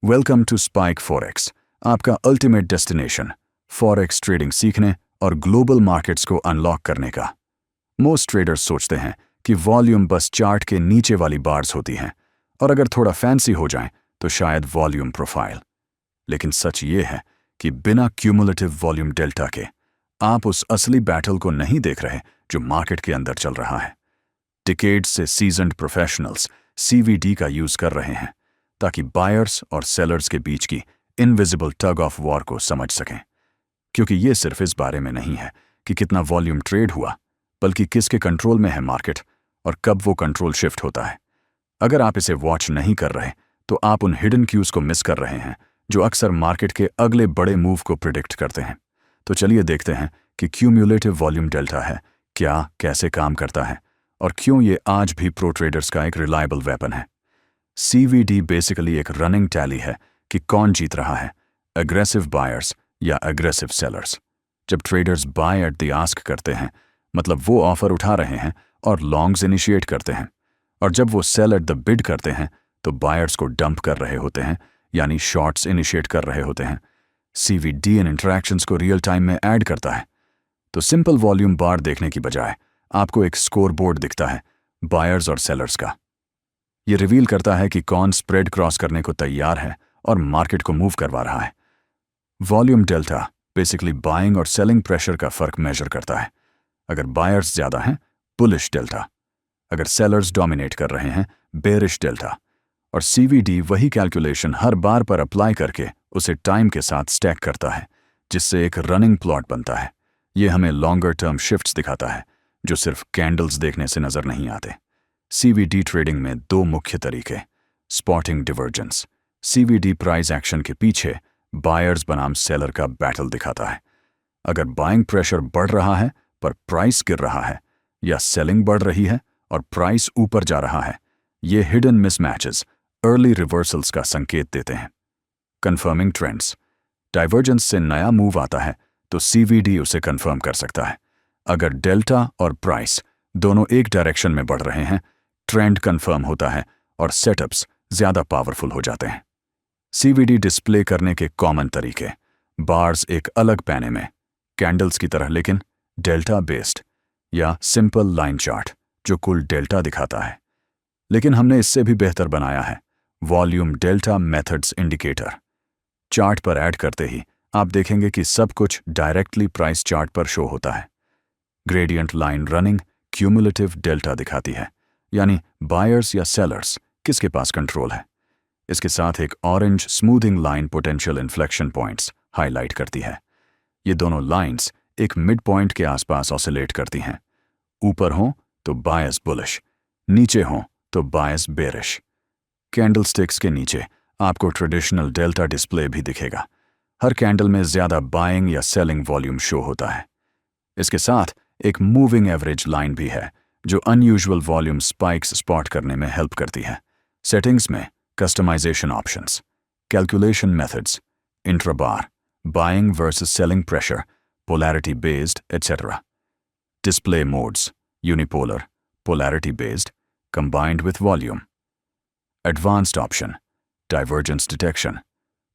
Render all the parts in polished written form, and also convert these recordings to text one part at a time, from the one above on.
Welcome to spike forex, आपका ultimate destination forex trading सीखने और ग्लोबल मार्केट्स को अनलॉक करने का। मोस्ट ट्रेडर्स सोचते हैं कि वॉल्यूम बस चार्ट के नीचे वाली बार्स होती हैं और अगर थोड़ा फैंसी हो जाए तो शायद वॉल्यूम प्रोफाइल। लेकिन सच ये है कि बिना क्यूमुलेटिव वॉल्यूम डेल्टा के आप उस असली बैटल को नहीं देख रहे जो मार्केट के अंदर चल रहा है। डिकेड्स से सीजन्ड प्रोफेशनल्स CVD का यूज कर रहे हैं ताकि बायर्स और सेलर्स के बीच की इनविजिबल टग ऑफ वॉर को समझ सकें, क्योंकि ये सिर्फ इस बारे में नहीं है कि कितना वॉल्यूम ट्रेड हुआ, बल्कि किसके कंट्रोल में है मार्केट और कब वो कंट्रोल शिफ्ट होता है। अगर आप इसे वॉच नहीं कर रहे तो आप उन हिडन क्यूज को मिस कर रहे हैं जो अक्सर मार्केट के अगले बड़े मूव को प्रिडिक्ट करते हैं। तो चलिए देखते हैं कि क्यूम्युलेटिव वॉल्यूम डेल्टा है क्या, कैसे काम करता है और क्यों ये आज भी प्रो ट्रेडर्स का एक रिलायबल वेपन है। CVD बेसिकली एक रनिंग टैली है कि कौन जीत रहा है, एग्रेसिव बायर्स या एग्रेसिव सेलर्स। जब traders by at the ask करते हैं, मतलब वो ऑफर उठा रहे हैं और लॉन्ग्स इनिशिएट करते हैं, और जब वो सेल एट द बिड करते हैं तो बायर्स को डंप कर रहे होते हैं, यानी शॉर्ट्स इनिशिएट कर रहे होते हैं। CVD इन इंटरैक्शंस को रियल टाइम में ऐड करता है। तो सिंपल वॉल्यूम बार देखने की बजाय आपको एक स्कोर बोर्ड दिखता है बायर्स और सेलर्स का। ये रिवील करता है कि कौन स्प्रेड क्रॉस करने को तैयार है और मार्केट को मूव करवा रहा है। वॉल्यूम डेल्टा बेसिकली बाइंग और सेलिंग प्रेशर का फर्क मेजर करता है। अगर बायर्स ज्यादा हैं, बुलिश डेल्टा। अगर सेलर्स डोमिनेट कर रहे हैं, बेरिश डेल्टा। और CVD वही कैलकुलेशन हर बार पर अप्लाई करके उसे टाइम के साथ स्टैक करता है, जिससे एक रनिंग प्लॉट बनता है। ये हमें लॉन्गर टर्म शिफ्ट्स दिखाता है जो सिर्फ कैंडल्स देखने से नजर नहीं आते। CVD ट्रेडिंग में दो मुख्य तरीके। स्पॉटिंग डिवर्जेंस। CVD प्राइस एक्शन के पीछे बायर्स बनाम सेलर का बैटल दिखाता है। अगर बाइंग प्रेशर बढ़ रहा है पर प्राइस गिर रहा है, या सेलिंग बढ़ रही है और प्राइस ऊपर जा रहा है, ये हिडन मिसमैचेस अर्ली रिवर्सल्स का संकेत देते हैं। Confirming trends. डाइवर्जेंस से नया मूव आता है तो CVD उसे कंफर्म कर सकता है। अगर डेल्टा और प्राइस दोनों एक डायरेक्शन में बढ़ रहे हैं, ट्रेंड कंफर्म होता है और सेटअप्स ज्यादा पावरफुल हो जाते हैं। CVD डिस्प्ले करने के कॉमन तरीके। बार्स एक अलग पैने में, कैंडल्स की तरह लेकिन डेल्टा बेस्ड, या सिंपल लाइन चार्ट जो कुल डेल्टा दिखाता है। लेकिन हमने इससे भी बेहतर बनाया है, volume delta methods indicator. Chart पर ऐड करते ही आप देखेंगे कि सब कुछ डायरेक्टली प्राइस चार्ट पर शो होता है। Gradient line running cumulative delta दिखाती है, यानी बायर्स या सेलर्स किसके पास कंट्रोल है। इसके साथ एक orange smoothing line potential inflection points highlight करती है। ये दोनों लाइंस एक मिड पॉइंट के आसपास ऑसिलेट करती हैं। ऊपर हों तो बायस बुलिश, नीचे हों तो बायस बेरिश। कैंडलस्टिक्स के नीचे आपको ट्रेडिशनल डेल्टा डिस्प्ले भी दिखेगा। हर कैंडल में ज्यादा बाइंग या सेलिंग वॉल्यूम शो होता है। इसके साथ एक मूविंग एवरेज लाइन भी है जो अनयूजुअल वॉल्यूम स्पाइक्स स्पॉट करने में हेल्प करती है। सेटिंग्स में customization options, calculation methods, intrabar, buying versus selling pressure, polarity based etcetera. Display modes, unipolar, polarity based, combined with volume. Advanced option, divergence detection,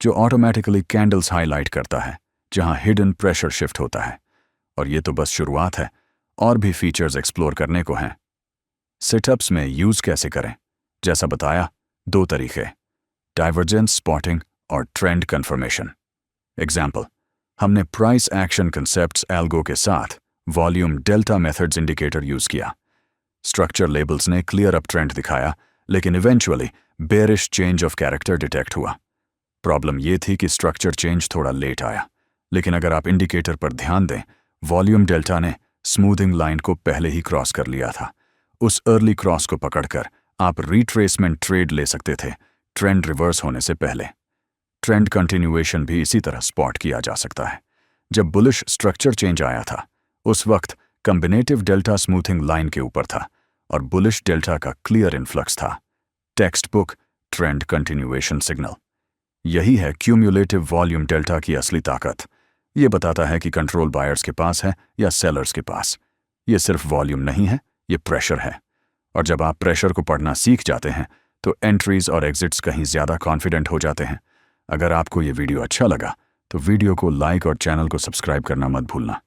जो automatically candles highlight करता है जहां hidden pressure shift होता है। और ये तो बस शुरुआत है, और भी फीचर्स एक्सप्लोर करने को हैं। सेटअप्स में यूज कैसे करें? जैसा बताया, दो तरीके, डाइवर्जेंस स्पॉटिंग और ट्रेंड कंफर्मेशन। एग्जाम्पल, हमने प्राइस एक्शन कंसेप्ट्स एल्गो के साथ volume delta methods indicator use किया। स्ट्रक्चर लेबल्स ने क्लियर अप ट्रेंड दिखाया, लेकिन eventually bearish change of character detect हुआ। प्रॉब्लम ये थी कि स्ट्रक्चर चेंज थोड़ा लेट आया, लेकिन अगर आप इंडिकेटर पर ध्यान दें, वॉल्यूम डेल्टा ने स्मूथिंग लाइन को पहले ही क्रॉस कर लिया था। उस अर्ली क्रॉस को पकड़कर आप रिट्रेसमेंट ट्रेड ले सकते थे ट्रेंड रिवर्स होने से पहले। ट्रेंड कंटिन्यूएशन भी इसी तरह स्पॉट किया जा सकता है। जब बुलिश स्ट्रक्चर चेंज आया था, उस वक्त कॉम्बिनेटिव डेल्टा स्मूथिंग लाइन के ऊपर था और बुलिश डेल्टा का क्लियर इन्फ्लक्स था। Text book trend continuation signal. यही है क्यूम्युलेटिव वॉल्यूम डेल्टा की असली ताकत। ये बताता है कि कंट्रोल बायर्स के पास है या सेलर्स के पास। ये सिर्फ वॉल्यूम नहीं है, ये प्रेशर है। और जब आप प्रेशर को पढ़ना सीख जाते हैं तो एंट्रीज और एग्जिट्स कहीं ज्यादा कॉन्फिडेंट हो जाते हैं अगर आपको ये वीडियो अच्छा लगा तो वीडियो को लाइक और चैनल को सब्सक्राइब करना मत भूलना।